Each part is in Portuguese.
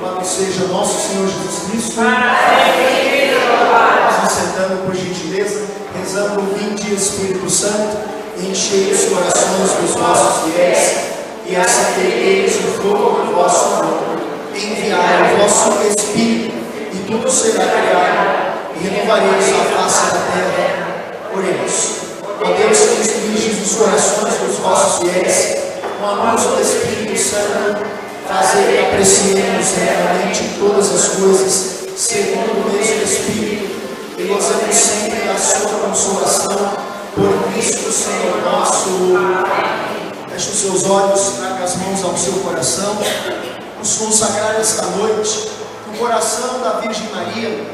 Louvado seja nosso Senhor Jesus Cristo. Nos sentando por gentileza, rezando o vinde Espírito Santo, enchei os corações dos vossos fiéis e acendei-lhes o fogo do vosso amor. Enviai o vosso Espírito e tudo será criado e renovareis a face da terra. Oremos. Ó Deus que instruístes os corações dos vossos fiéis, com a luz do Espírito Santo, fazer que apreciemos realmente todas as coisas, segundo o mesmo Espírito, e gozemos sempre da sua consolação, por Cristo Senhor nosso. Feche os seus olhos, traga as mãos ao seu coração, nos consagrar esta noite, no coração da Virgem Maria,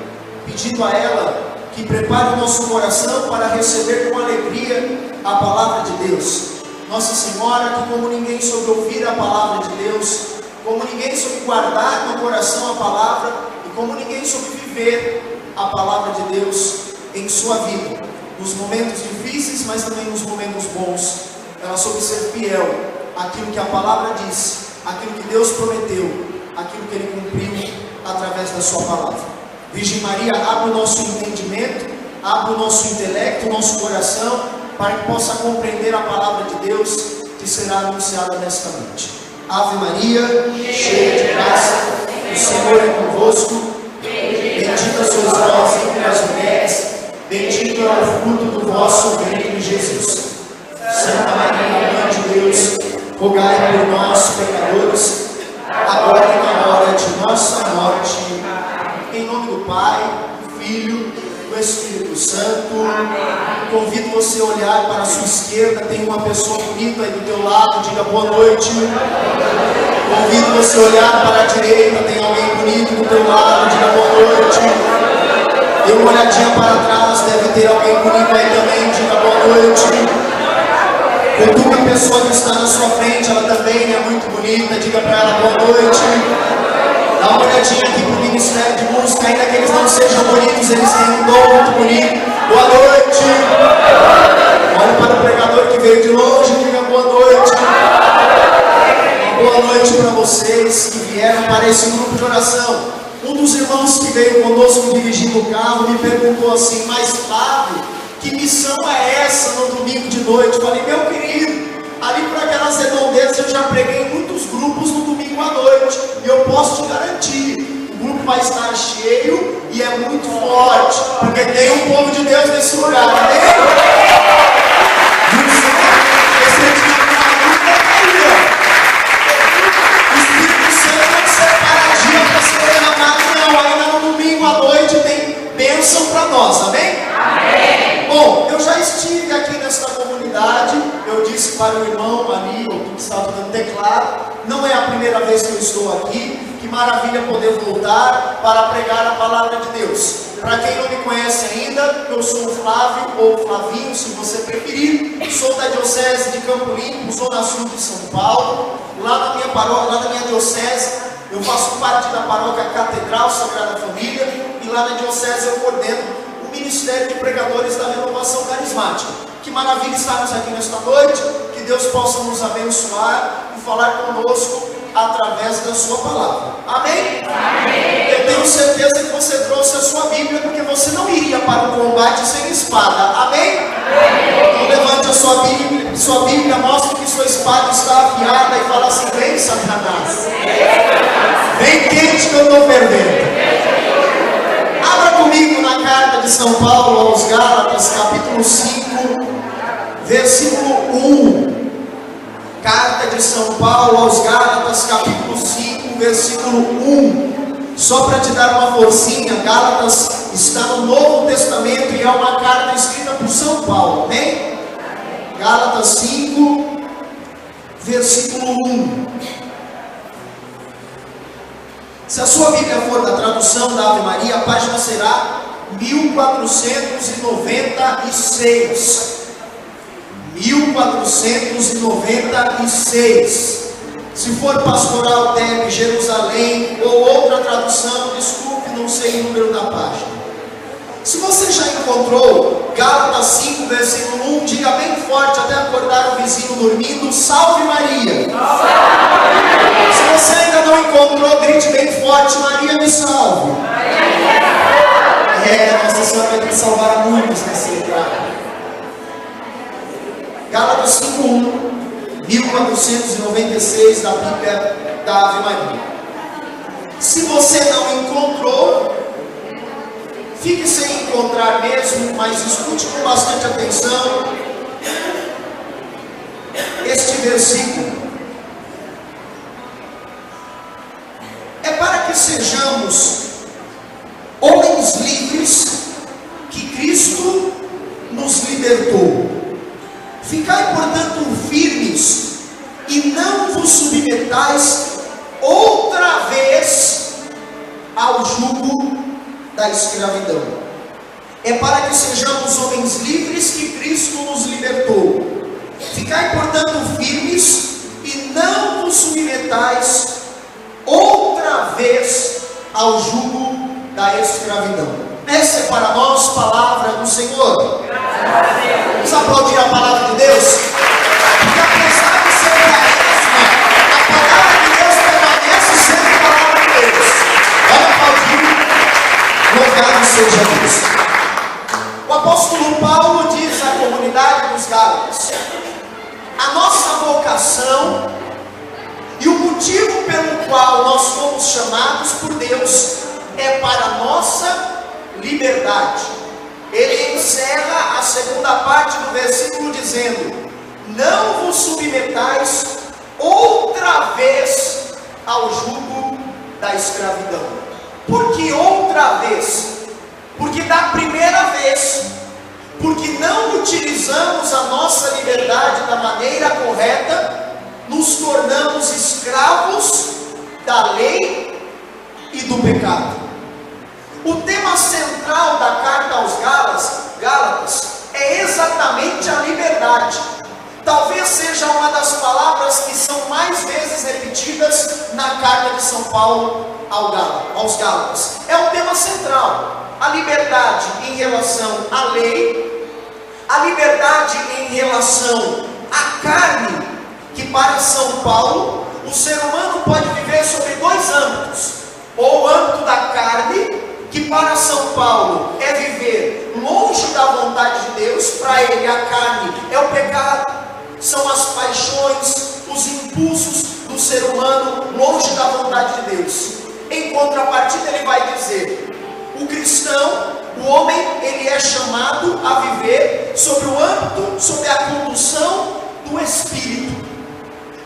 pedindo a ela que prepare o nosso coração para receber com alegria a palavra de Deus. Nossa Senhora, que como ninguém soube ouvir a palavra de Deus, como ninguém soube guardar no coração a palavra, e como ninguém soube viver a palavra de Deus em sua vida, nos momentos difíceis, mas também nos momentos bons, ela soube ser fiel àquilo que a palavra diz, àquilo que Deus prometeu, àquilo que Ele cumpriu através da sua palavra. Virgem Maria, abre o nosso entendimento, abre o nosso intelecto, o nosso coração, para que possa compreender a palavra de Deus que será anunciada nesta noite. Ave Maria, cheia de graça, o Senhor é convosco, bendita sois vós entre as mulheres, bendito é o fruto do vosso ventre, Jesus. Santa Maria, Mãe de Deus, rogai por nós, pecadores, agora e na hora de nossa morte. Em nome do Pai, do Filho, do Espírito Santo. Convido você a olhar para a sua esquerda, tem uma pessoa bonita aí do teu lado, diga boa noite. Convido você a olhar para a direita, tem alguém bonito do teu lado, diga boa noite. Dê uma olhadinha para trás, deve ter alguém bonito aí também, diga boa noite. Cutuque a pessoa que está na sua frente, ela também é muito bonita, diga para ela boa noite. Dá uma olhadinha aqui para o Ministério de Música, ainda que eles não sejam bonitos, eles têm um dom muito bonito. Boa noite. Olha para o pregador que veio de longe, diga boa noite. Uma boa noite para vocês que vieram para esse grupo de oração. Um dos irmãos que veio conosco dirigindo o carro me perguntou assim: mas Fábio, que missão é essa no domingo de noite? Eu falei: meu querido, ali por aquelas redondezas eu já preguei em muitos grupos no domingo à noite, e eu posso te garantir, o grupo vai estar cheio e é muito forte, porque tem um povo de Deus nesse lugar, amém? O Espírito Santo não separa dia para ser derramado, não, ainda no domingo à noite tem bênção para nós, amém? Amém! Bom, eu já estive aqui nesta comunidade, eu disse para o irmão ali, o que estava dando teclado, não é a primeira vez que eu estou aqui, que maravilha poder voltar para pregar a palavra de Deus. Para quem não me conhece ainda, eu sou o Flávio, ou Flavinho, se você preferir, sou da Diocese de Campo Limpo, Zona Sul de São Paulo, lá na minha paróquia, lá na minha diocese, eu faço parte da paróquia Catedral Sagrada Família, e lá na diocese eu coordeno o Ministério de Pregadores da Renovação Carismática. Que maravilha estarmos aqui nesta noite, que Deus possa nos abençoar e falar conosco através da sua palavra, amém? Amém. Eu tenho certeza que você trouxe a sua Bíblia, porque você não iria para o combate sem espada, amém? Amém. Então levante a sua Bíblia, mostre que sua espada está afiada e fala assim: vem Satanás, vem quente que eu estou fervendo. Abra comigo na carta de São Paulo aos Gálatas, capítulo 5, versículo 1. Carta de São Paulo aos Gálatas, capítulo 5, versículo 1. Só para te dar uma forcinha, Gálatas está no Novo Testamento e é uma carta escrita por São Paulo, amém? Gálatas 5, versículo 1. Se a sua Bíblia for da tradução da Ave Maria, a página será 1496. 1496. Se for Pastoral Tebe, Jerusalém ou outra tradução, desculpe, não sei o número da página. Se você já encontrou Gálatas 5, versículo 1, diga bem forte até acordar o vizinho dormindo: Salve Maria! Salve Maria! Se você ainda não encontrou, grite bem forte: Maria me salve. Nossa Senhora vai ter que salvar a muitos nessa entrada. Gálatas 5:1, 1496 da Bíblia da Ave Maria. Se você não encontrou, fique sem encontrar mesmo, mas escute com bastante atenção este versículo. É para que sejamos homens livres que Cristo nos libertou. Ficai, portanto, firmes e não vos submetais outra vez ao jugo da escravidão. É para que sejamos homens livres que Cristo nos libertou. Ficai, portanto, firmes e não vos submetais outra vez ao jugo da escravidão. Essa é para nós palavra do Senhor. Vamos aplaudir a palavra de Deus? Porque apesar de ser belíssima, a palavra de Deus permanece sendo a palavra de Deus. Vamos aplaudir. Louvado seja Deus. O apóstolo Paulo diz à comunidade dos Gálatas: a nossa vocação e o motivo pelo qual nós fomos chamados por Deus é para a nossa liberdade. Ele encerra a segunda parte do versículo dizendo: não vos submetais outra vez ao jugo da escravidão. Por que outra vez? Porque da primeira vez, porque não utilizamos a nossa liberdade da maneira correta, nos tornamos escravos da lei e do pecado. O tema central da carta aos Gálatas é exatamente a liberdade. Talvez seja uma das palavras que são mais vezes repetidas na carta de São Paulo aos Gálatas. É o tema central: a liberdade em relação à lei, a liberdade em relação à carne, que para São Paulo o ser humano pode viver sobre dois âmbitos: ou o âmbito da carne, que para São Paulo é viver longe da vontade de Deus. Para ele a carne é o pecado, são as paixões, os impulsos do ser humano longe da vontade de Deus. Em contrapartida, ele vai dizer: o cristão, o homem, ele é chamado a viver sobre o âmbito, sobre a condução do Espírito.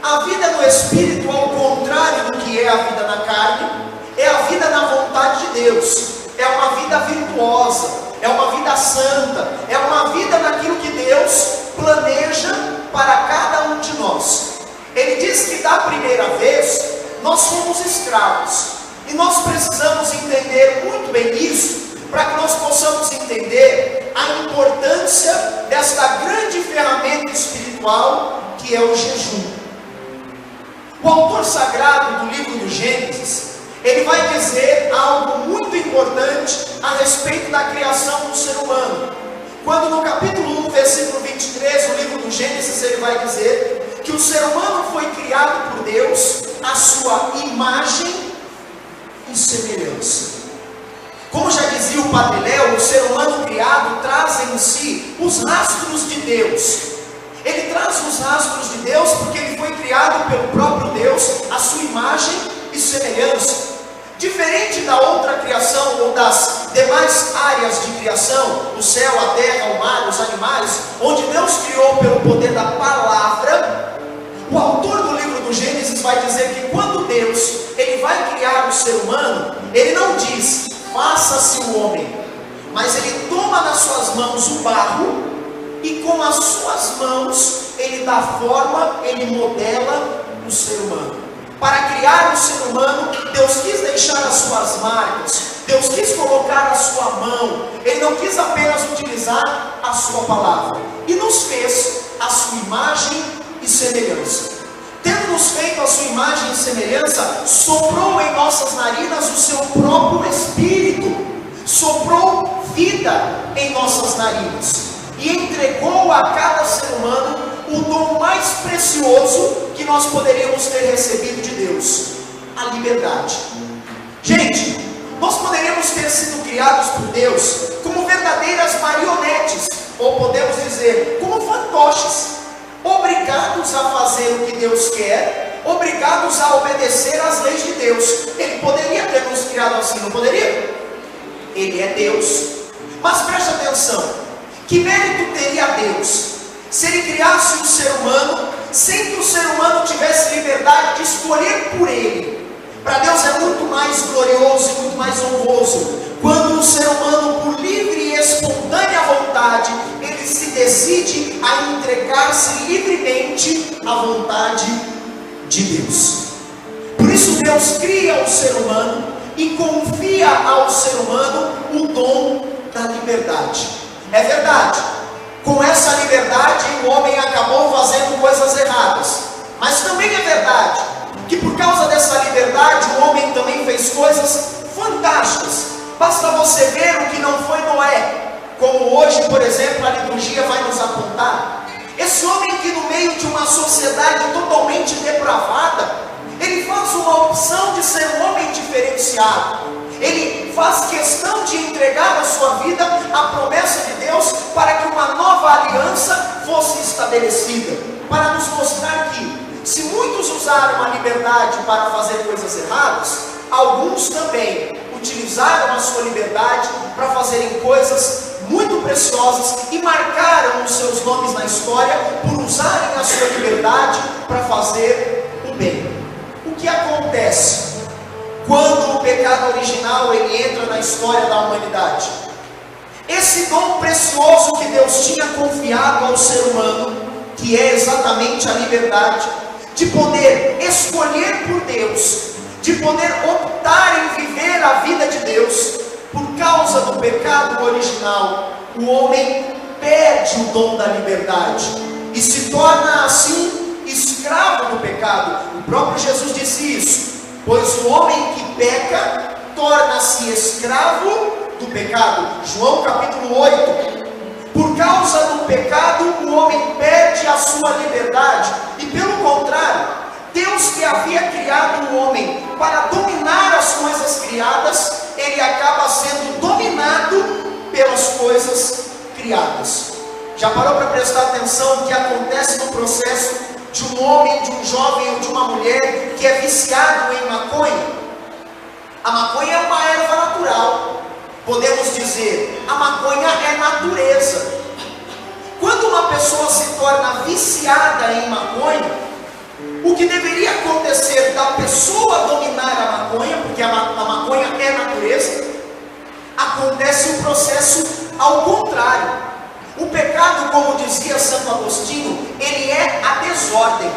A vida no Espírito, ao contrário do que é a vida na carne, é a vida na vontade de Deus. É uma vida virtuosa, é uma vida santa, é uma vida naquilo que Deus planeja para cada um de nós. Ele diz que da primeira vez nós somos escravos, e nós precisamos entender muito bem isso, para que nós possamos entender a importância desta grande ferramenta espiritual que é o jejum. O autor sagrado do livro do Gênesis, ele vai dizer algo muito importante a respeito da criação do ser humano. Quando no capítulo 1, versículo 23, o livro do Gênesis, ele vai dizer que o ser humano foi criado por Deus à sua imagem e semelhança. Como já dizia o Padre Léo, o ser humano criado traz em si os rastros de Deus. Ele traz os rastros de Deus porque ele foi criado pelo próprio Deus à sua imagem e semelhança. Diferente da outra criação ou das demais áreas de criação, o céu, a terra, o mar, os animais, onde Deus criou pelo poder da palavra, o autor do livro do Gênesis vai dizer que quando Deus ele vai criar o ser humano, ele não diz: faça-se o homem, mas ele toma nas suas mãos o barro e com as suas mãos ele dá forma, ele modela o ser humano. Para criar o ser humano, Deus quis deixar as suas marcas, Deus quis colocar a sua mão, Ele não quis apenas utilizar a sua palavra, e nos fez a sua imagem e semelhança. Tendo nos feito a sua imagem e semelhança, soprou em nossas narinas o seu próprio Espírito, soprou vida em nossas narinas. e entregou a cada ser humano o dom mais precioso que nós poderíamos ter recebido de Deus: a liberdade. Gente, nós poderíamos ter sido criados por Deus como verdadeiras marionetes, ou podemos dizer, como fantoches, obrigados a fazer o que Deus quer, obrigados a obedecer às leis de Deus. Ele poderia ter nos criado assim, não poderia? Ele é Deus. Mas preste atenção, que mérito teria Deus se Ele criasse um ser humano, sem que o ser humano tivesse liberdade de escolher por Ele? Para Deus é muito mais glorioso e muito mais honroso quando o ser humano, por livre e espontânea vontade, ele se decide a entregar-se livremente à vontade de Deus. Por isso Deus cria o ser humano e confia ao ser humano o dom da liberdade. É verdade, com essa liberdade o homem acabou fazendo coisas erradas, mas também é verdade que por causa dessa liberdade o homem também fez coisas fantásticas. Basta você ver o que não foi Noé, como hoje, por exemplo, a liturgia vai nos apontar. Esse homem que no meio de uma sociedade totalmente depravada, ele faz uma opção de ser um homem diferenciado. Ele faz questão de entregar a sua vida à promessa de Deus para que uma nova aliança fosse estabelecida, para nos mostrar que, se muitos usaram a liberdade para fazer coisas erradas, alguns também utilizaram a sua liberdade para fazerem coisas muito preciosas e marcaram os seus nomes na história por usarem a sua liberdade para fazer o bem. O que acontece quando o pecado original ele entra na história da humanidade? Esse dom precioso que Deus tinha confiado ao ser humano, que é exatamente a liberdade de poder escolher por Deus, de poder optar em viver a vida de Deus, por causa do pecado original, o homem perde o dom da liberdade e se torna assim escravo do pecado. O próprio Jesus disse isso: pois o homem que peca torna-se escravo do pecado. João capítulo 8. Por causa do pecado, o homem perde a sua liberdade. E pelo contrário, Deus que havia criado o homem para dominar as coisas criadas, ele acaba sendo dominado pelas coisas criadas. Já parou para prestar atenção no que acontece no processo de um homem, de um jovem ou de uma mulher que é viciado em maconha? A maconha é uma erva natural. Podemos dizer, a maconha é natureza. Quando uma pessoa se torna viciada em maconha, o que deveria acontecer da pessoa dominar a maconha, porque a maconha é natureza, acontece um processo ao contrário. O pecado, como dizia Santo Agostinho, ele é a desordem.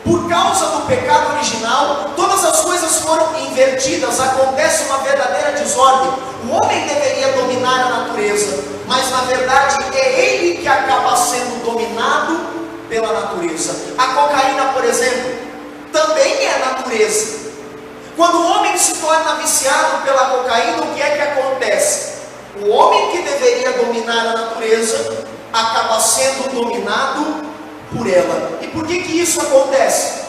Por causa do pecado original, todas as coisas foram invertidas, acontece uma verdadeira desordem. O homem deveria dominar a natureza, mas na verdade é ele que acaba sendo dominado pela natureza. A cocaína, por exemplo, também é natureza. Quando o homem se torna viciado pela cocaína, o que é que acontece? O homem que deveria dominar a natureza acaba sendo dominado por ela. E por que isso acontece?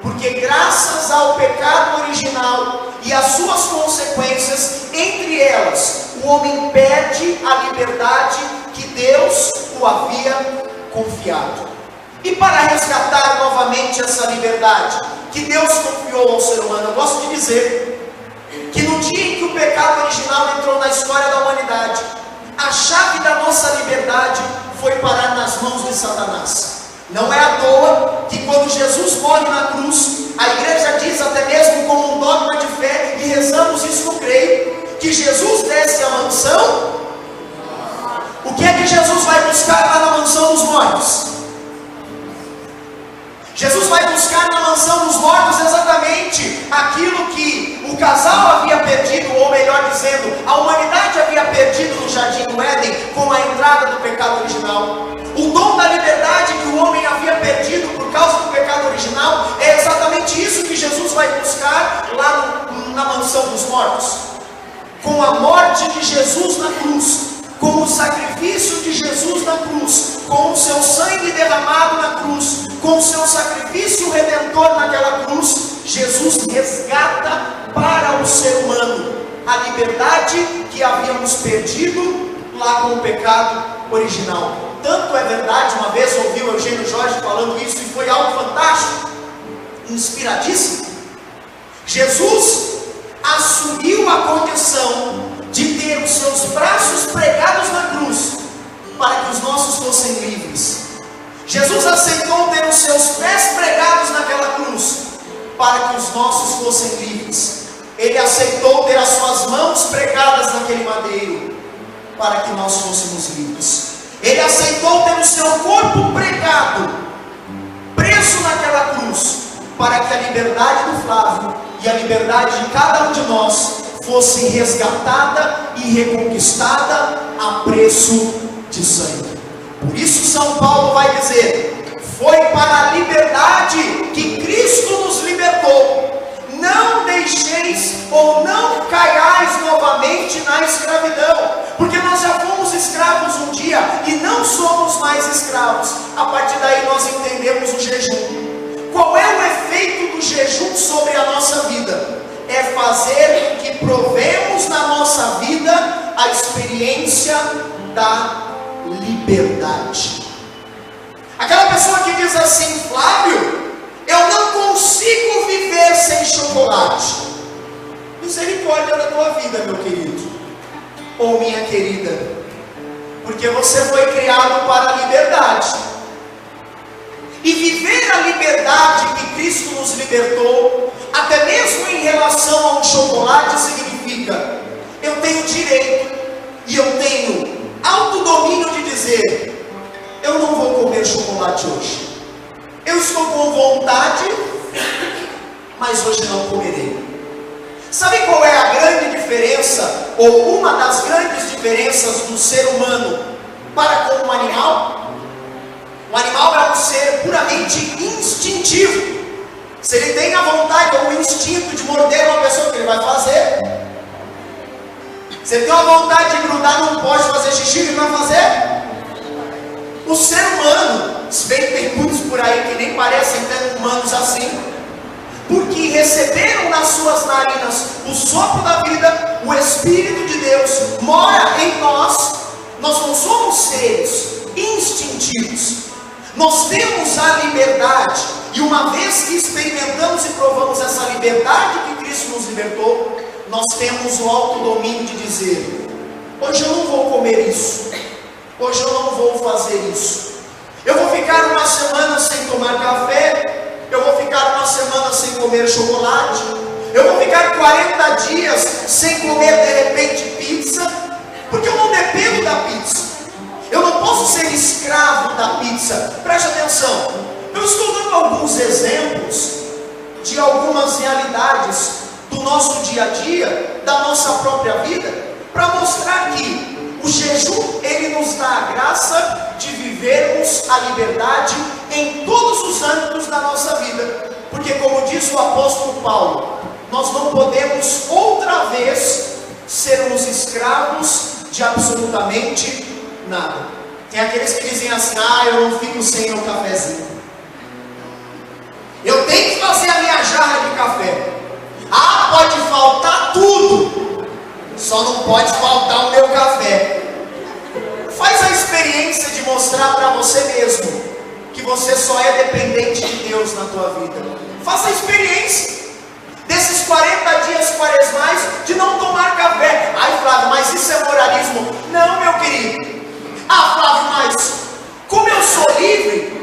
Porque graças ao pecado original e às suas consequências, entre elas, o homem perde a liberdade que Deus o havia confiado. E para resgatar novamente essa liberdade que Deus confiou ao ser humano, eu gosto de dizer que no dia em que o pecado original entrou na história da humanidade, a chave da nossa liberdade foi parar nas mãos de Satanás. Não é à toa que quando Jesus morre na cruz, a igreja diz até mesmo como um dogma de fé, e rezamos isso no creio, que Jesus desce à mansão. O que é que Jesus vai buscar lá na mansão dos mortos? Jesus vai buscar na mansão dos mortos exatamente aquilo que o casal havia perdido, ou melhor dizendo, a humanidade havia perdido no jardim do Éden com a entrada do pecado original. O dom da liberdade que o homem havia perdido por causa do pecado original é exatamente isso que Jesus vai buscar lá na mansão dos mortos. Com a morte de Jesus na cruz, com o sacrifício de Jesus na cruz, com o seu sangue derramado na cruz, com o seu sacrifício redentor naquela cruz, Jesus resgata para o ser humano a liberdade que havíamos perdido lá com o pecado original. Tanto é verdade, uma vez ouvi o Eugênio Jorge falando isso e foi algo fantástico, inspiradíssimo. Jesus assumiu a condição de ter os seus braços pregados na cruz para que os nossos fossem livres. Jesus aceitou ter os seus pés pregados naquela cruz para que os nossos fossem livres. Ele aceitou ter as suas mãos pregadas naquele madeiro para que nós fôssemos livres. Ele aceitou ter o seu corpo pregado, preso naquela cruz, para que a liberdade do Flávio e a liberdade de cada um de nós fosse resgatada e reconquistada a preço de sangue. Por isso São Paulo vai dizer: foi para a liberdade que Cristo nos libertou. Não deixeis ou não caiais novamente na escravidão, porque nós já fomos escravos um dia e não somos mais escravos. A partir daí nós entendemos o jejum. Qual é o efeito do jejum sobre a nossa vida? É fazer com que provemos na nossa vida a experiência da liberdade. Aquela pessoa que diz assim: Flávio, eu não consigo viver sem chocolate. Misericórdia da tua vida, meu querido ou minha querida, porque você foi criado para a liberdade. E viver a liberdade que Cristo nos libertou, até mesmo em relação ao chocolate, significa: eu tenho direito e eu tenho autodomínio de dizer: eu não vou comer chocolate hoje. Eu estou com vontade, mas hoje não comerei. Sabe qual é a grande diferença, ou uma das grandes diferenças do ser humano para com o animal? O animal é um ser puramente instintivo. Se ele tem a vontade ou o instinto de morder uma pessoa, o que ele vai fazer? Se ele tem a vontade de grudar num poste e fazer xixi, o que ele vai fazer? O ser humano, se bem que tem muitos por aí que nem parecem ter humanos assim, porque receberam nas suas narinas o sopro da vida, o Espírito de Deus mora em nós. Nós não somos seres instintivos. Nós temos a liberdade, e uma vez que experimentamos e provamos essa liberdade que Cristo nos libertou, nós temos o autodomínio de dizer: hoje eu não vou comer isso, hoje eu não vou fazer isso, eu vou ficar uma semana sem tomar café, eu vou ficar uma semana sem comer chocolate, eu vou ficar 40 dias sem comer de repente pizza, porque eu não dependo da pizza. Eu não posso ser escravo da pizza. Preste atenção, eu estou dando alguns exemplos de algumas realidades do nosso dia a dia, da nossa própria vida, para mostrar que o jejum, ele nos dá a graça de vivermos a liberdade em todos os âmbitos da nossa vida. Porque, como diz o apóstolo Paulo, nós não podemos outra vez sermos escravos de absolutamente nada. Tem aqueles que dizem assim: eu não fico sem meu cafezinho, eu tenho que fazer a minha jarra de café. Pode faltar tudo, só não pode faltar o meu café. Faz a experiência de mostrar para você mesmo que você só é dependente de Deus na tua vida. Faça a experiência desses 40 dias quaresmais de não tomar café. Flávio, mas isso é moralismo. Não, meu querido. Flávio, mas como eu sou livre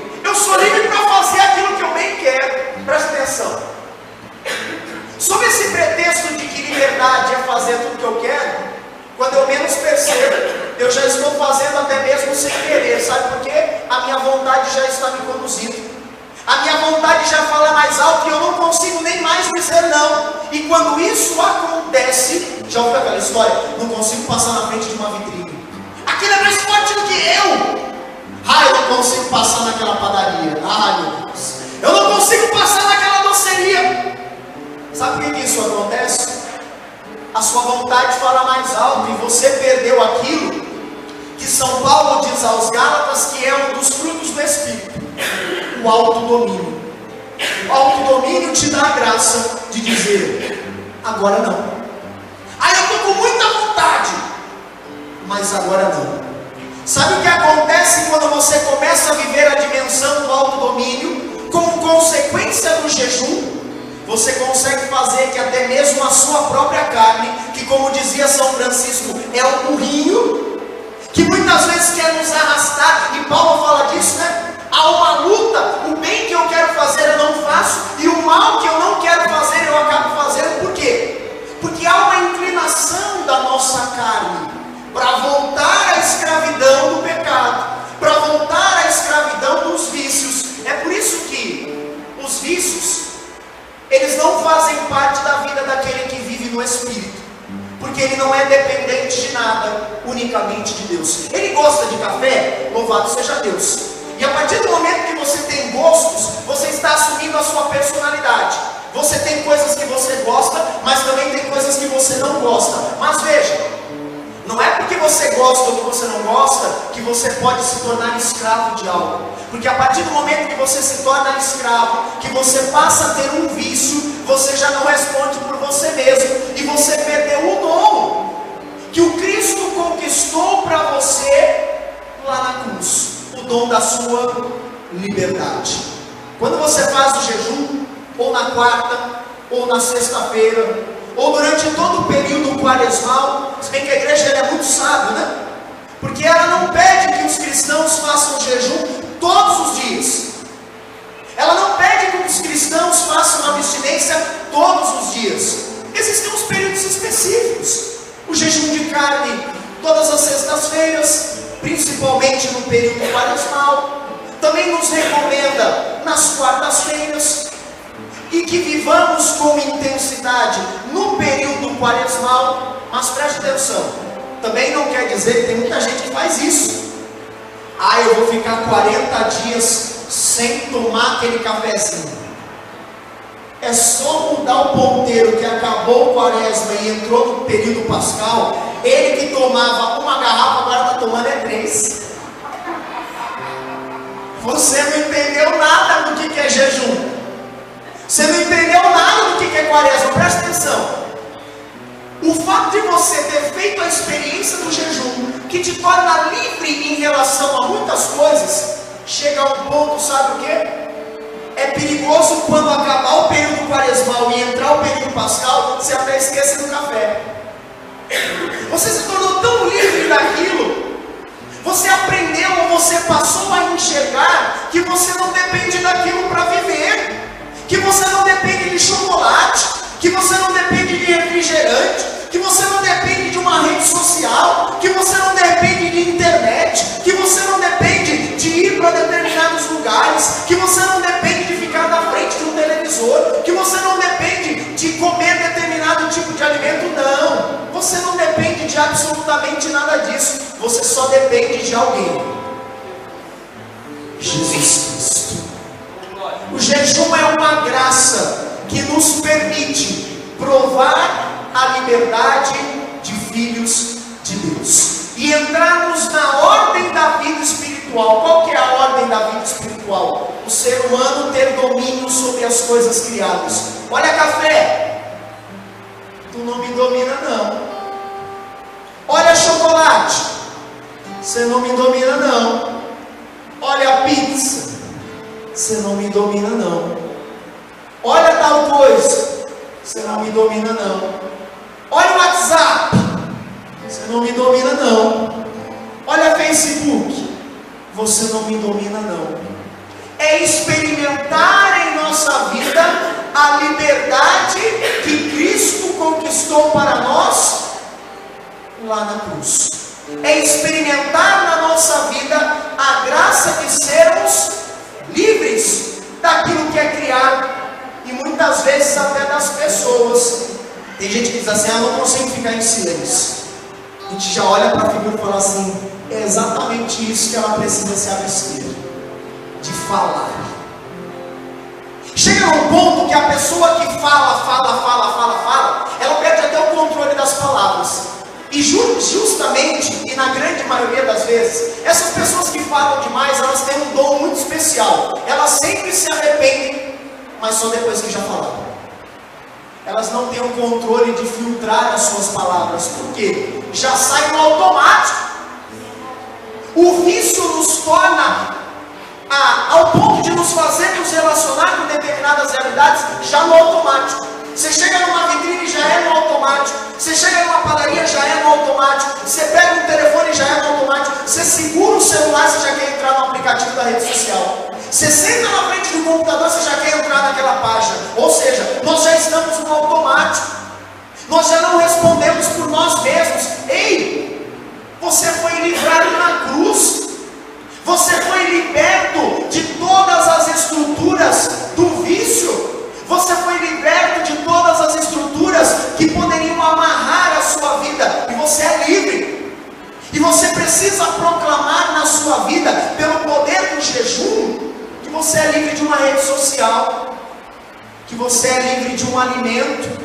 para fazer aquilo que eu bem quero. Presta atenção. Sob esse pretexto de que liberdade é fazer tudo que eu quero, quando eu menos percebo, eu já estou fazendo até mesmo sem querer. Sabe por quê? A minha vontade já está me conduzindo. A minha vontade já fala mais alto e eu não consigo nem mais dizer não. E quando isso acontece, já ouviu aquela história? Não consigo passar na frente de uma vitrine. Aquilo é mais forte do que eu. Eu não consigo passar naquela padaria. Meu Deus. Eu não consigo passar naquela doceria. Sabe por que isso acontece? A sua vontade fala mais alto e você perdeu aquilo que São Paulo diz aos Gálatas que é um dos frutos do Espírito: o autodomínio. O autodomínio te dá a graça de dizer: agora não. Eu estou com muita vontade, mas agora não. Sabe o que acontece quando você começa a viver a dimensão do autodomínio? Como consequência do jejum, você consegue fazer que até mesmo a sua própria carne, que, como dizia São Francisco, é um burrinho, que muitas vezes quer nos arrastar, e Paulo fala disso, né? Há uma luta, o bem que eu quero fazer eu não faço, e o mal que eu não quero fazer eu acabo fazendo. Por quê? Porque há uma inclinação da nossa carne para voltar à escravidão do pecado, para voltar à escravidão dos vícios. É por isso que os vícios, eles não fazem parte da vida daquele que vive no Espírito, porque ele não é dependente de nada, unicamente de Deus. Ele gosta de café? Louvado seja Deus. E a partir do momento que você tem gostos, você está assumindo a sua personalidade. Você tem coisas que você gosta, mas também tem coisas que você não gosta. Mas veja, não é porque você gosta ou que você não gosta que você pode se tornar escravo de algo. Porque a partir do momento que você se torna escravo, que você passa a ter um vício, você já não responde por você mesmo, e você perdeu o dom que o Cristo conquistou para você lá na cruz, o dom da sua liberdade. Quando você faz o jejum, ou na quarta, ou na sexta-feira, ou durante todo o período quaresmal, se bem que a igreja é muito sábia, né? Porque ela não pede que os cristãos façam jejum todos os dias. Ela não pede que os cristãos façam abstinência todos os dias. Existem uns períodos específicos. O jejum de carne todas as sextas-feiras, principalmente no período quaresmal. Também nos recomenda nas quartas-feiras. E que vivamos com intensidade no período quaresmal. Mas preste atenção, também não quer dizer que tem muita gente que faz isso. Eu vou ficar 40 dias sem tomar aquele cafezinho. É só mudar o ponteiro que acabou o quaresma e entrou no período pascal. Ele que tomava uma garrafa, agora está tomando 3. Você não entendeu nada do que é jejum. Você não entendeu nada do que é quaresma. Presta atenção. O fato de você ter feito a experiência do jejum, que te torna livre em relação a muitas coisas, chega a um ponto, sabe o que? É perigoso quando acabar o período quaresmal e entrar o período pascal, você até esquece do café. Você se tornou tão livre daquilo, você aprendeu ou você passou a enxergar que você não depende daquilo para viver, que você não depende de chocolate, que você não depende de refrigerante, que você não depende de uma rede social, que você não depende de internet, que você não depende de ir para determinados lugares, que você não depende de ficar na frente de um televisor, que você não depende de comer determinado tipo de alimento. Não, você não depende de absolutamente nada disso. Você só depende de alguém: Jesus Cristo. O jejum é uma graça que nos permite provar a liberdade de filhos de Deus e entrarmos na ordem da vida espiritual. Qual que é a ordem da vida espiritual? O ser humano ter domínio sobre as coisas criadas. Olha, café, tu não me domina não. Olha, chocolate, você não me domina não. Olha, pizza, você não me domina não. Olha tal coisa, você não me domina não. Olha o WhatsApp, você não me domina não. Olha Facebook, você não me domina não. É experimentar em nossa vida a liberdade que Cristo conquistou para nós lá na cruz. É experimentar na nossa vida a graça de sermos livres daquilo que é criado, e muitas vezes até das pessoas. Tem gente que diz assim: eu não consigo ficar em silêncio. A gente já olha para a figura e fala assim: é exatamente isso que ela precisa se abster de falar. Chega num ponto que a pessoa que fala, ela perde até o controle das palavras. E justamente, e na grande maioria das vezes, essas pessoas que falam demais, elas têm um dom muito especial. Elas sempre se arrependem, mas só depois que já falaram. Elas não têm o controle de filtrar as suas palavras, porque já sai no automático. O vício nos torna, ao ponto de nos fazer nos relacionar com determinadas realidades, já no automático. Você chega numa vitrine, já é no automático. Você chega numa padaria, já é no automático. Você pega um telefone, já é no automático. Você segura o celular, você já quer entrar no aplicativo da rede social. Você senta na frente do computador, você já quer entrar naquela página. Ou seja, nós já estamos no automático. Nós já não respondemos por nós mesmos. Ei, você foi livrado na cruz. Você foi liberto de todas as estruturas do vício. Você foi liberto de todas as estruturas que poderiam amarrar a sua vida. E você é livre. E você precisa proclamar na sua vida, pelo poder do jejum, que você é livre de uma rede social, que você é livre de um alimento,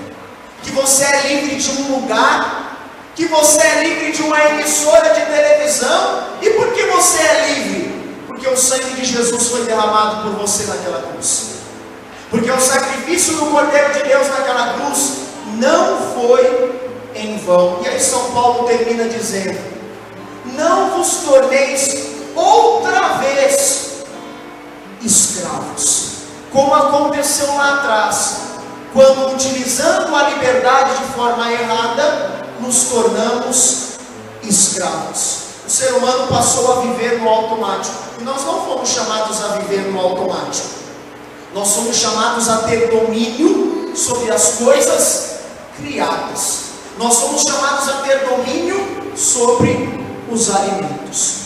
que você é livre de um lugar, que você é livre de uma emissora de televisão. E por que você é livre? Porque o sangue de Jesus foi derramado por você naquela cruz. Porque o sacrifício do Cordeiro de Deus naquela cruz não foi em vão. E aí São Paulo termina dizendo: não vos torneis outra vez escravos, como aconteceu lá atrás, quando, utilizando a liberdade de forma errada, nos tornamos escravos. O ser humano passou a viver no automático. E nós não fomos chamados a viver no automático. Nós somos chamados a ter domínio sobre as coisas criadas. Nós somos chamados a ter domínio sobre os alimentos.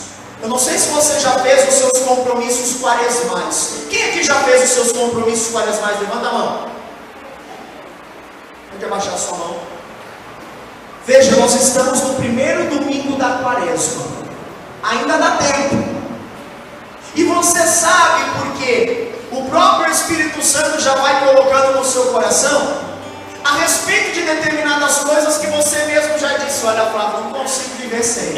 Eu não sei se você já fez os seus compromissos quaresmais. Quem aqui já fez os seus compromissos quaresmais? Levanta a mão. Pode abaixar a sua mão. Veja, nós estamos no primeiro domingo da quaresma. Ainda dá tempo. E você sabe por quê? O próprio Espírito Santo já vai colocando no seu coração a respeito de determinadas coisas que você mesmo já disse: olha, Flávio, não consigo viver sem.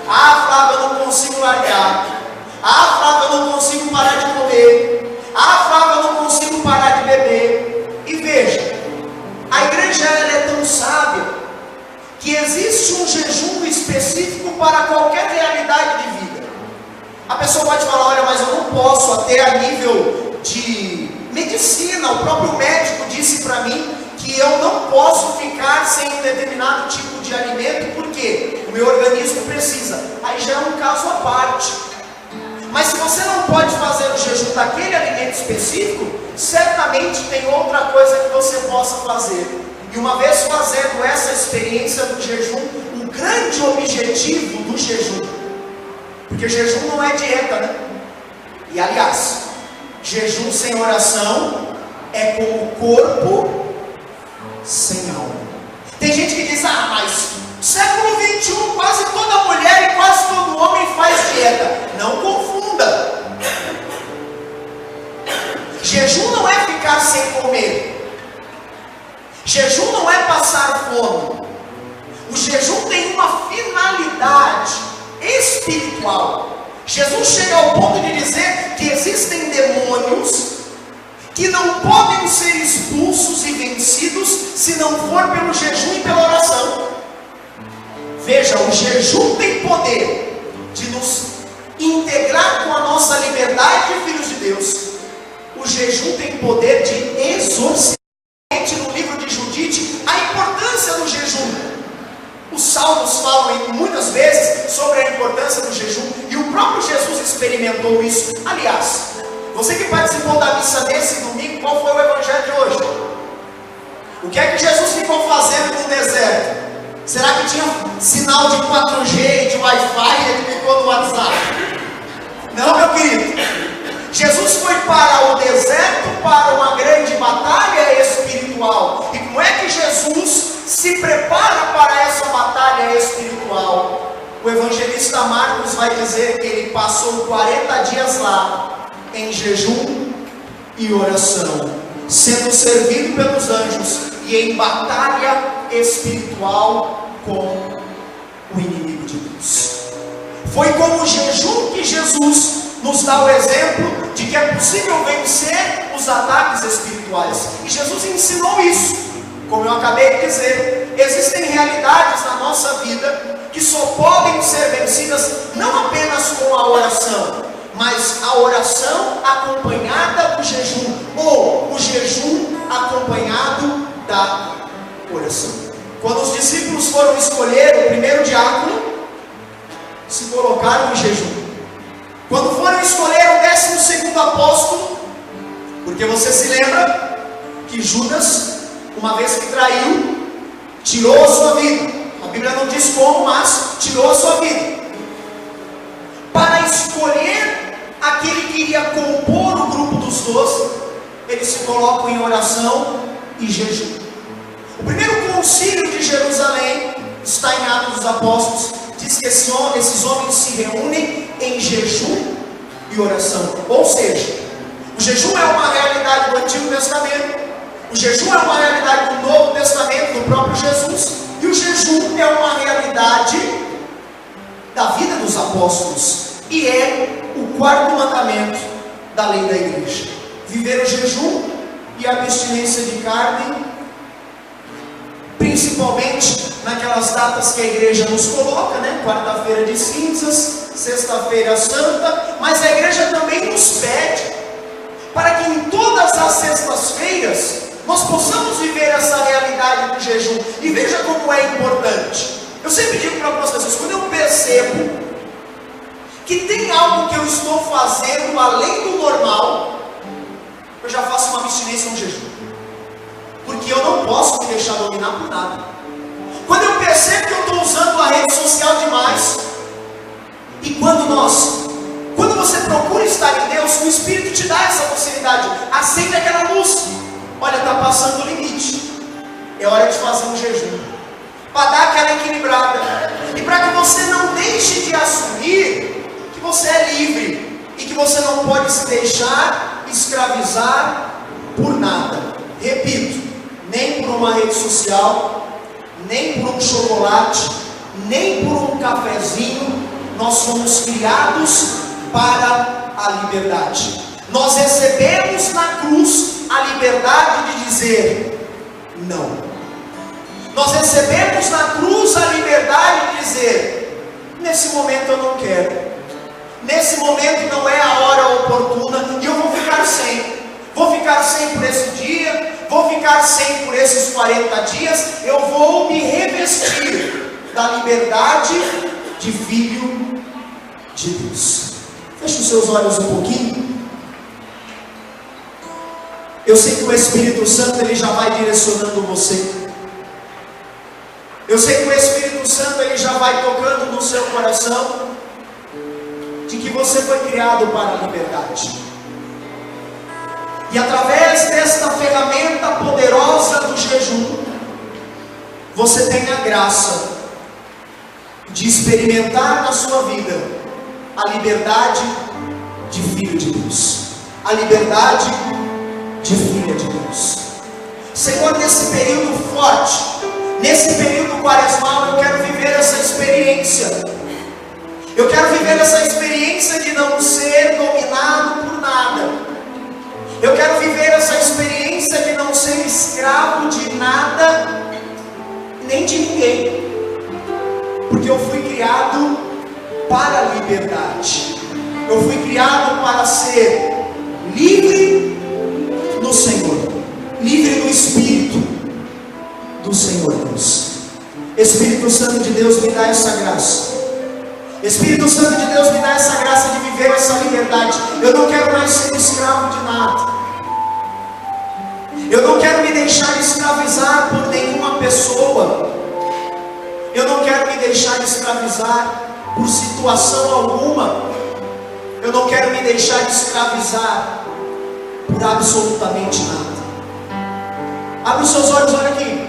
Ah, Flávio, eu não consigo largar. Ah, Flávio, eu não consigo parar de comer. Ah, Flávio, eu não consigo parar de beber. E veja, a igreja ela é tão sábia que existe um jejum específico para qualquer realidade de vida. A pessoa pode falar: olha, mas eu não posso, até a nível de medicina, o próprio médico disse para mim que eu não posso ficar sem um determinado tipo de alimento, porque o meu organismo precisa. Aí já é um caso à parte. Mas se você não pode fazer o jejum daquele alimento específico, certamente tem outra coisa que você possa fazer. E uma vez fazendo essa experiência do jejum, o grande objetivo do jejum, porque jejum não é dieta, né? E aliás, jejum sem oração é como corpo sem alma. Tem gente que diz: ah, mas século 21, quase toda mulher e quase todo homem faz dieta. Não confunda. Jejum não é ficar sem comer. Jejum não é passar fome. O jejum tem uma finalidade espiritual. Jesus chega ao ponto de dizer que existem demônios que não podem ser expulsos e vencidos se não for pelo jejum e pela oração. Veja, o jejum tem poder de nos integrar com a nossa liberdade de filhos de Deus. O jejum tem poder de exorcizar. No livro de Judite, a importância do jejum. Os salmos falam muitas vezes sobre a importância do jejum, e o próprio Jesus experimentou isso. Aliás, você que participou da missa desse domingo, qual foi o evangelho de hoje? O que é que Jesus ficou fazendo no deserto? Será que tinha sinal de 4G, de Wi-Fi, e ele ficou no WhatsApp? Não, meu querido. Jesus foi para o deserto para uma grande batalha espiritual. E como é que Jesus se prepara para essa batalha espiritual? O evangelista Marcos vai dizer que ele passou 40 dias lá, em jejum e oração, sendo servido pelos anjos e em batalha espiritual com o inimigo de Deus. Foi com o jejum que Jesus nos dá o exemplo de que é possível vencer os ataques espirituais. E Jesus ensinou isso. Como eu acabei de dizer, existem realidades na nossa vida que só podem ser vencidas não apenas com a oração, mas a oração acompanhada do jejum, ou o jejum acompanhado da oração. Quando os discípulos foram escolher o primeiro diácono, se colocaram em jejum. Quando foram escolher o 12º apóstolo, porque você se lembra que Judas, uma vez que traiu, tirou a sua vida. A Bíblia não diz como, mas tirou a sua vida. Para escolher aquele que iria compor o grupo dos 12, eles se colocam em oração e jejum. O primeiro concílio de Jerusalém está em Atos dos Apóstolos. Diz que esses homens se reúnem em jejum e oração. Ou seja, o jejum é uma realidade do Antigo Testamento, o jejum é uma realidade do Novo Testamento, do próprio Jesus, e o jejum é uma realidade da vida dos apóstolos, e é o 4º mandamento da lei da igreja: viver o jejum e a abstinência de carne, principalmente naquelas datas que a igreja nos coloca, né? Quarta-feira de cinzas, sexta-feira santa, mas a igreja também nos pede para que em todas as sextas-feiras nós possamos viver essa realidade do jejum. E veja como é importante. Eu sempre digo para algumas pessoas, quando eu percebo que tem algo que eu estou fazendo além do normal, eu já faço uma abstinência, um jejum, porque eu não posso me deixar dominar por nada. Quando eu percebo que eu estou usando a rede social demais, e quando você procura estar em Deus, o Espírito te dá essa possibilidade. Acende aquela luz. Olha, está passando o limite. É hora de fazer um jejum, para dar aquela equilibrada, e para que você não deixe de assumir que você é livre, e que você não pode se deixar escravizar por nada. Repito, nem por uma rede social, nem por um chocolate, nem por um cafezinho. Nós somos criados para a liberdade. Nós recebemos na cruz a liberdade de dizer não. Nós recebemos na cruz a liberdade de dizer: nesse momento eu não quero, nesse momento não é a hora oportuna, e eu vou ficar sem. Vou ficar sem por esse dia, vou ficar sem por esses 40 dias, eu vou me revestir da liberdade de filho de Deus. Feche os seus olhos um pouquinho. Eu sei que o Espírito Santo ele já vai direcionando você. Eu sei que o Espírito Santo ele já vai tocando no seu coração de que você foi criado para a liberdade. E através desta ferramenta poderosa do jejum, você tem a graça de experimentar na sua vida a liberdade de filho de Deus, a liberdade de filha de Deus. Senhor, nesse período forte, nesse período quaresmal, eu quero viver essa experiência. Eu quero viver essa experiência de não ser dominado por nada. Eu quero viver essa experiência de não ser escravo de nada, nem de ninguém, porque eu fui criado para a liberdade. Eu fui criado para ser livre no Senhor, livre no Espírito do Senhor Deus. Espírito Santo de Deus, me dá essa graça. Espírito Santo de Deus, me dá essa graça de viver essa liberdade. Eu não quero mais ser escravo de nada. Eu não quero me deixar escravizar por nenhuma pessoa. Eu não quero me deixar escravizar por situação alguma. Eu não quero me deixar escravizar por absolutamente nada. Abre os seus olhos, olha aqui.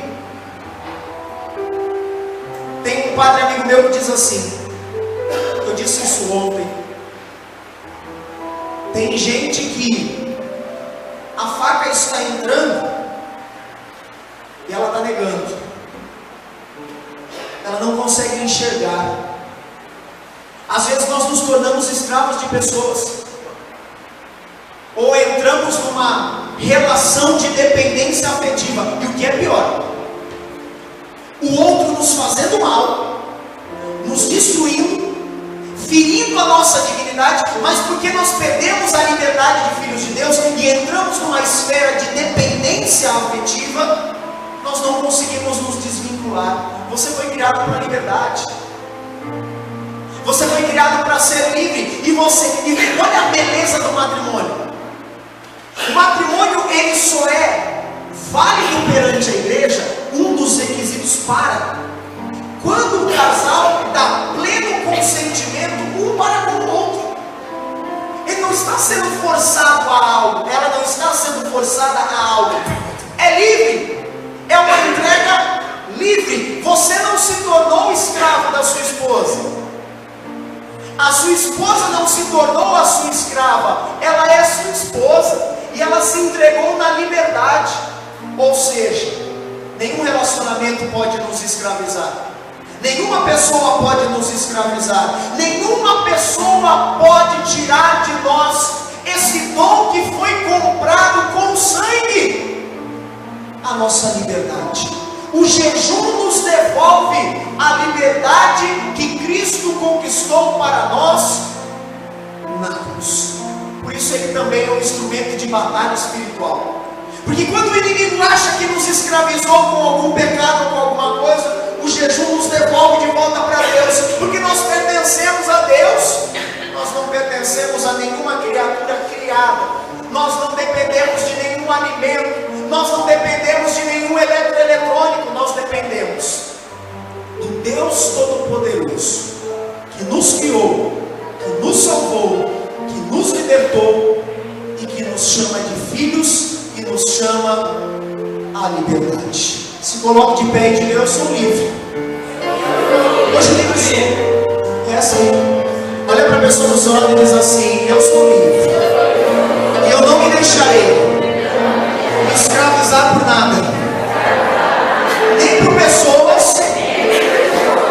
Tem um padre amigo meu que diz assim, eu disse isso ontem: tem gente que a faca está entrando e ela está negando. Ela ela não consegue enxergar. Às vezes nós nos tornamos escravos de pessoas, ou entramos numa relação de dependência afetiva, e o que é pior, o outro nos fazendo mal, nos destruindo, ferindo a nossa dignidade, mas porque nós perdemos a liberdade de filhos de Deus e entramos numa esfera de dependência afetiva, nós não conseguimos nos desvincular. Você foi criado para a liberdade, você foi criado para ser livre, e olha a beleza do matrimônio. O matrimônio, ele só é válido perante a igreja, um dos requisitos para, quando o casal dá pleno consentimento um para com o outro. Ele não está sendo forçado a algo, ela não está sendo forçada a algo, é livre, é uma entrega livre. Você não se tornou escravo da sua esposa, a sua esposa não se tornou a sua escrava, ela é sua esposa, e ela se entregou na liberdade. Ou seja, nenhum relacionamento pode nos escravizar, nenhuma pessoa pode nos escravizar, nenhuma pessoa pode tirar de nós esse dom que foi comprado com sangue, a nossa liberdade. O jejum nos devolve a liberdade que Cristo conquistou para nós na cruz. Por isso ele também é um instrumento de batalha espiritual. Porque quando o inimigo acha que nos escravizou com algum pecado, com alguma coisa, o jejum nos devolve de volta para Deus. Porque nós pertencemos a Deus, nós não pertencemos a nenhuma criatura criada, nós não dependemos de nenhum alimento, nós não dependemos de nenhum eletroeletrônico, nós dependemos do Deus Todo-Poderoso, que nos criou, que nos salvou, que nos libertou e que nos chama de filhos, e nos chama à liberdade. Se coloque de pé e diga: eu sou livre. Hoje eu digo: é assim. Olha para a pessoa do seu lado e diz assim: eu sou livre, e eu não me deixarei me escravizar por nada, nem por pessoas,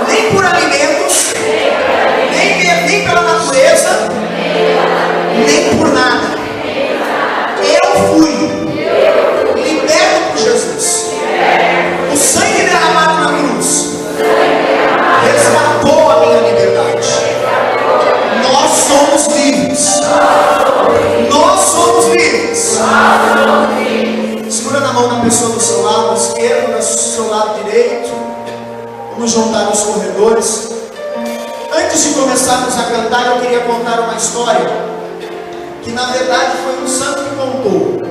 nem por alimentos, nem pela natureza, nem por nada. Eu fui liberto por Jesus. O sangue derramado na cruz resgatou a minha liberdade. Nós somos livres. Nós somos livres. Segura na mão da pessoa do seu lado esquerdo, do seu lado direito. Vamos juntar os corredores. Antes de começarmos a cantar, eu queria contar uma história que na verdade foi um santo que contou.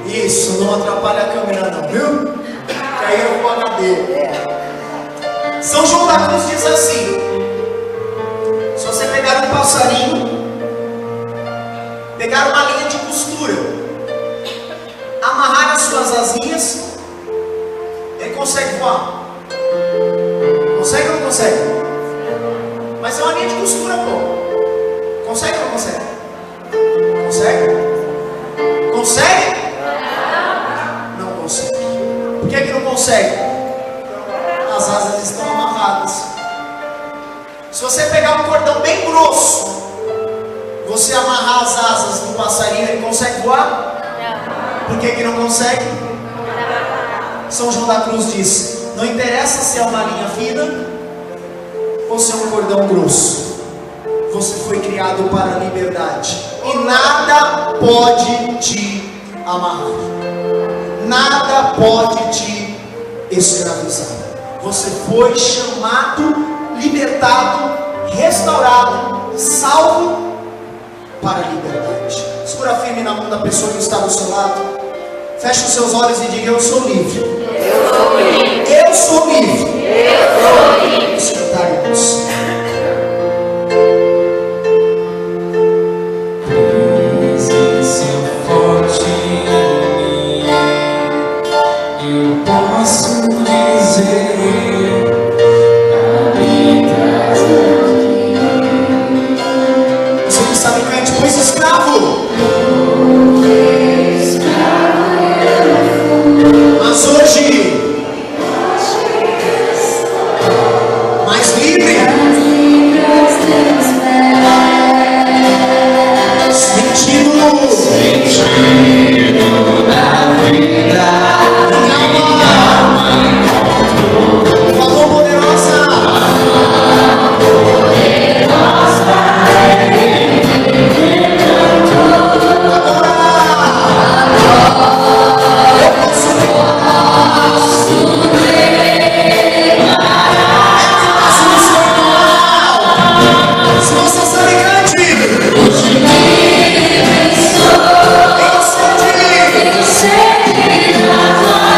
Isso, não atrapalha a câmera não, viu? Que aí eu vou HD. São João da Cruz diz assim: se você pegar um passarinho, pegar uma linha de costura, amarrar as suas asinhas, ele consegue voar. Consegue ou não consegue? Mas é uma linha de costura, pô. Consegue ou não consegue? Consegue? Consegue? Não consegue. Por que não consegue? As asas estão amarradas. Se você pegar um cordão bem grosso, você amarrar as asas do passarinho, ele consegue voar? Por que não consegue? São João da Cruz diz: não interessa se é uma linha fina ou se é um cordão grosso, você foi criado para a liberdade, e nada pode te amarrar, nada pode te escravizar. Você foi chamado, libertado, restaurado, salvo para a liberdade. Segura firme na mão da pessoa que está do seu lado. Feche os seus olhos e diga: eu sou livre. Eu sou livre. Eu sou livre. Eu sou livre. Vamos cantar, irmãos. Presença forte em mim, eu posso dizer: habitas aqui. Você que sabe, cante: pois escravo. Escravo. Sabe um relacionamento,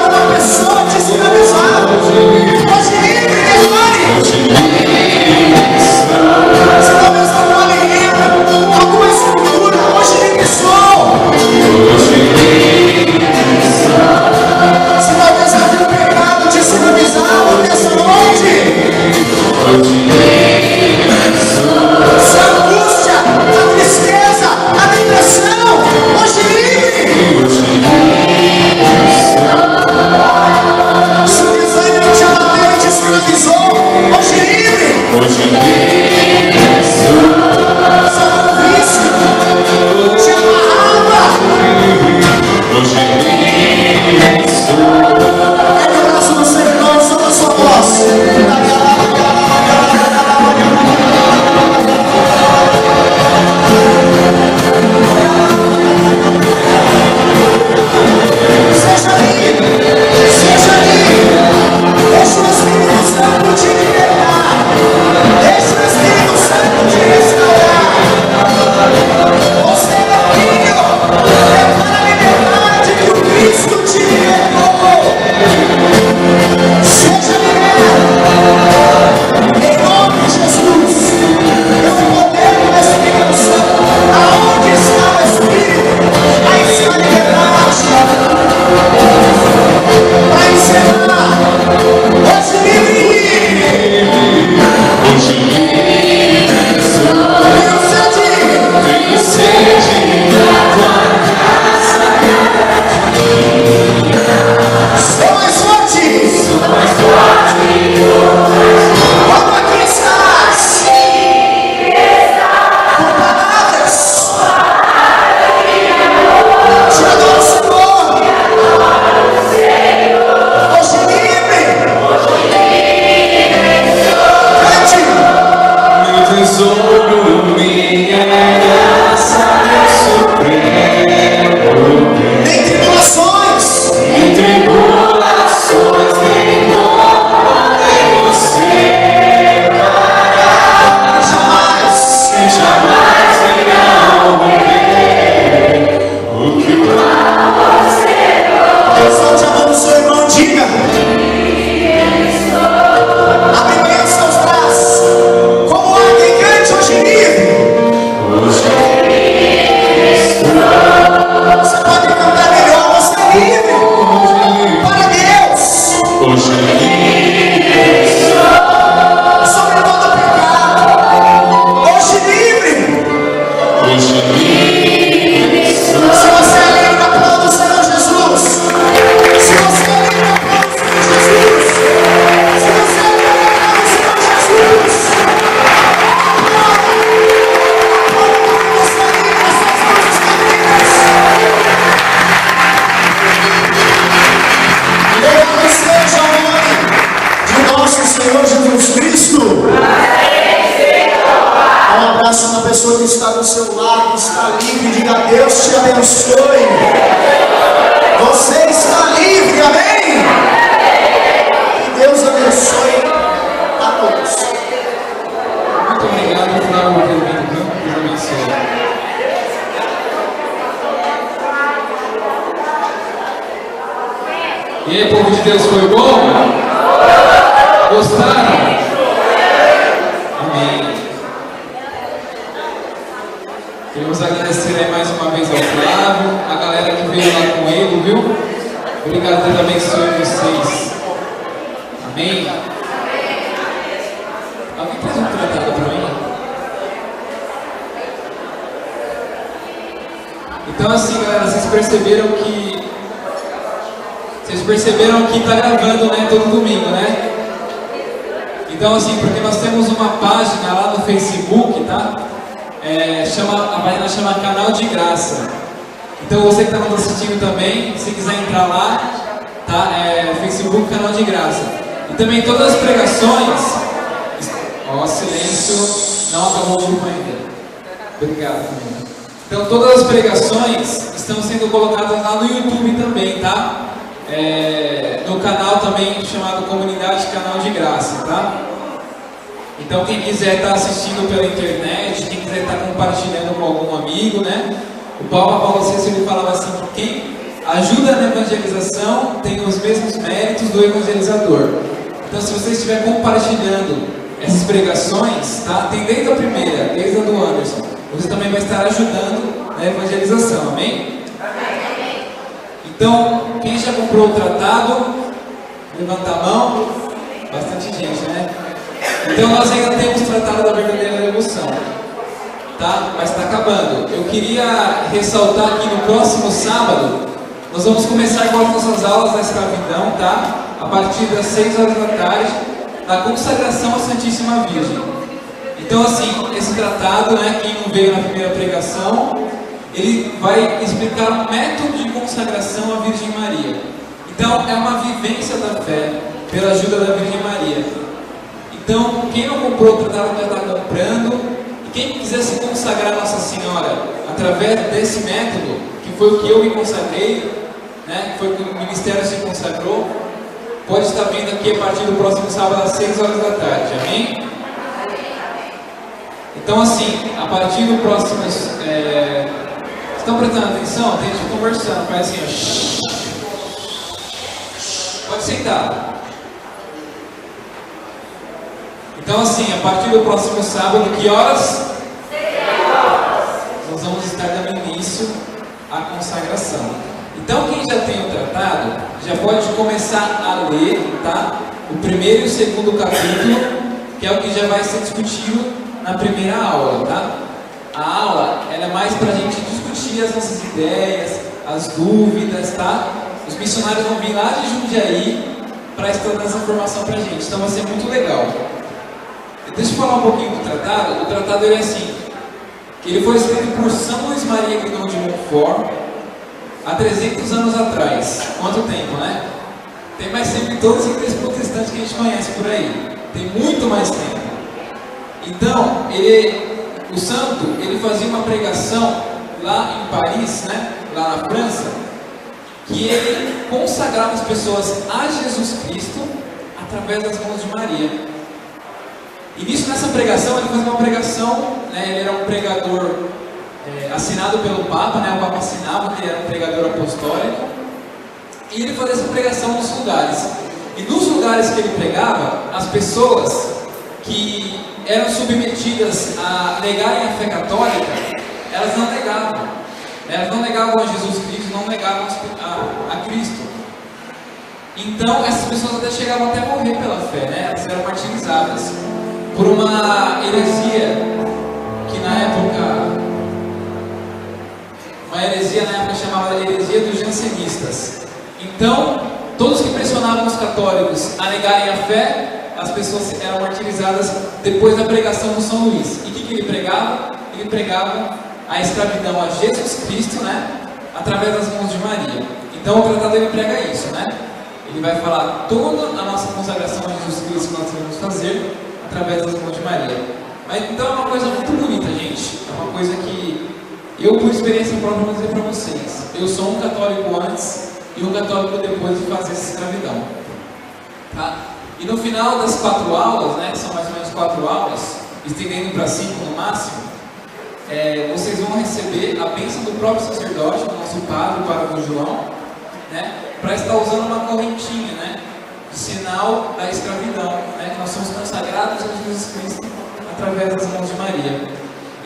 alguma Estou chamando o seu irmão, diga. Abre bem os seus braços. Como águia e cante hoje livre. Você pode cantar melhor, você é livre. Para Deus. Hoje livre Sobre todo pecado. Hoje livre. hoje livre Se você é livre, aplauda o Senhor Jesus. Se você é livre, aplauda o Senhor Jesus. Se você é livre, aplauda o Senhor Jesus. Aplauda. Aplauda porque você é livre, as suas mãos estão livres. Louvado seja o nome de nosso Senhor Jesus Cristo. Dá um abraço na pessoa que está do seu lado, que está livre, diga: Deus te abençoe. Você está livre, amém? Que Deus abençoe a todos. Muito obrigado, Flávio, pelo bem do campo. Deus abençoe. E aí, povo de Deus, foi bom? Gostaram? Amém. Queremos agradecer aí mais uma vez ao Flávio, a galera que veio lá com ele, viu? Obrigado, Deus abençoe vocês. Amém? Alguém traz um tratado para mim? Então assim, galera, vocês perceberam que tá gravando, né, todo domingo, né? Então assim, porque nós temos uma página lá no Facebook, tá? A página chama Canal de Graça. Então você que está nos assistindo também, se quiser entrar lá, tá? Facebook Canal de Graça. E também todas as pregações. Ó, silêncio, não acabou o grupo ainda. Obrigado. Então todas as pregações estão sendo colocadas lá no YouTube também, tá? No canal também chamado Comunidade Canal de Graça, tá? Então quem quiser estar assistindo pela internet, quem quiser estar compartilhando com algum amigo, né? O Paulo VI ele falava assim, que quem ajuda na evangelização tem os mesmos méritos do evangelizador. Então se você estiver compartilhando essas pregações, tá? Tem desde a primeira, desde a do Anderson, você também vai estar ajudando na evangelização, amém? Então, quem já comprou o tratado, levanta a mão, bastante gente, né? Então nós ainda temos tratado da verdadeira devoção, tá? Mas está acabando. Eu queria ressaltar que no próximo sábado, nós vamos começar com as nossas aulas da escravidão, tá? A partir das 6 horas da tarde, da consagração à Santíssima Virgem. Então assim, esse tratado, né, quem não veio na primeira pregação, ele vai explicar um método de consagração à Virgem Maria. Então, é uma vivência da fé pela ajuda da Virgem Maria. Então, quem não comprou o tratado já está comprando. E quem quiser se consagrar a Nossa Senhora através desse método, que foi o que eu me consagrei, né, que foi o que o ministério se consagrou, pode estar vindo aqui a partir do próximo sábado às 6 horas da tarde. Amém? Então, assim, a partir do próximo... Estão prestando atenção? Tem gente conversando, faz assim, ó. Pode sentar. Então assim, a partir do próximo sábado, que horas? 6 horas. Nós vamos estar dando início à consagração. Então quem já tem o tratado, já pode começar a ler, tá? O primeiro e o segundo capítulo, que é o que já vai ser discutido na primeira aula, tá? A aula, ela é mais para a gente discutir as nossas ideias, as dúvidas, tá? Os missionários vão vir lá de Jundiaí para estudar essa informação para a gente, então vai ser muito legal. Deixa eu falar um pouquinho do tratado. O tratado é assim, que ele foi escrito por São Luís Maria Guidon de Montfort há 300 anos atrás. Quanto tempo, né? Tem mais tempo que todas as igrejas protestantes que a gente conhece por aí. Tem muito mais tempo. Então, o santo, ele fazia uma pregação lá em Paris, né, lá na França, que ele consagrava as pessoas a Jesus Cristo através das mãos de Maria. E nisso, nessa pregação, ele fazia uma pregação, né, ele era um pregador assinado pelo Papa, né, o Papa assinava que ele era um pregador apostólico, e ele fazia essa pregação nos lugares. E nos lugares que ele pregava, as pessoas que eram submetidas a negarem a fé católica, elas não negavam. Elas não negavam a Jesus Cristo, não negavam a Cristo. Então, essas pessoas até chegavam até a morrer pela fé, né? Elas eram martirizadas por uma heresia que na época... Uma heresia na época chamada heresia dos jansenistas. Então, todos que pressionavam os católicos a negarem a fé, as pessoas eram martirizadas depois da pregação do São Luís. E o que ele pregava? Ele pregava a escravidão a Jesus Cristo, né? Através das mãos de Maria. Então o tratado ele prega isso, né? Ele vai falar toda a nossa consagração a Jesus Cristo que nós devemos fazer através das mãos de Maria. Mas então é uma coisa muito bonita, gente. É uma coisa que eu, por experiência própria, vou dizer para vocês. Eu sou um católico antes e um católico depois de fazer essa escravidão. Tá? E no final das 4 aulas, né, que são mais ou menos 4 aulas, estendendo para 5 no máximo, vocês vão receber a bênção do próprio sacerdote, do nosso padre, o Padre João, né, para estar usando uma correntinha, né, de sinal da escravidão, né, que nós somos consagrados a Jesus Cristo através das mãos de Maria.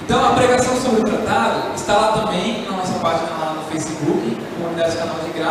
Então a pregação sobre o tratado está lá também na nossa página lá no Facebook, Comunidade Canal de Graça.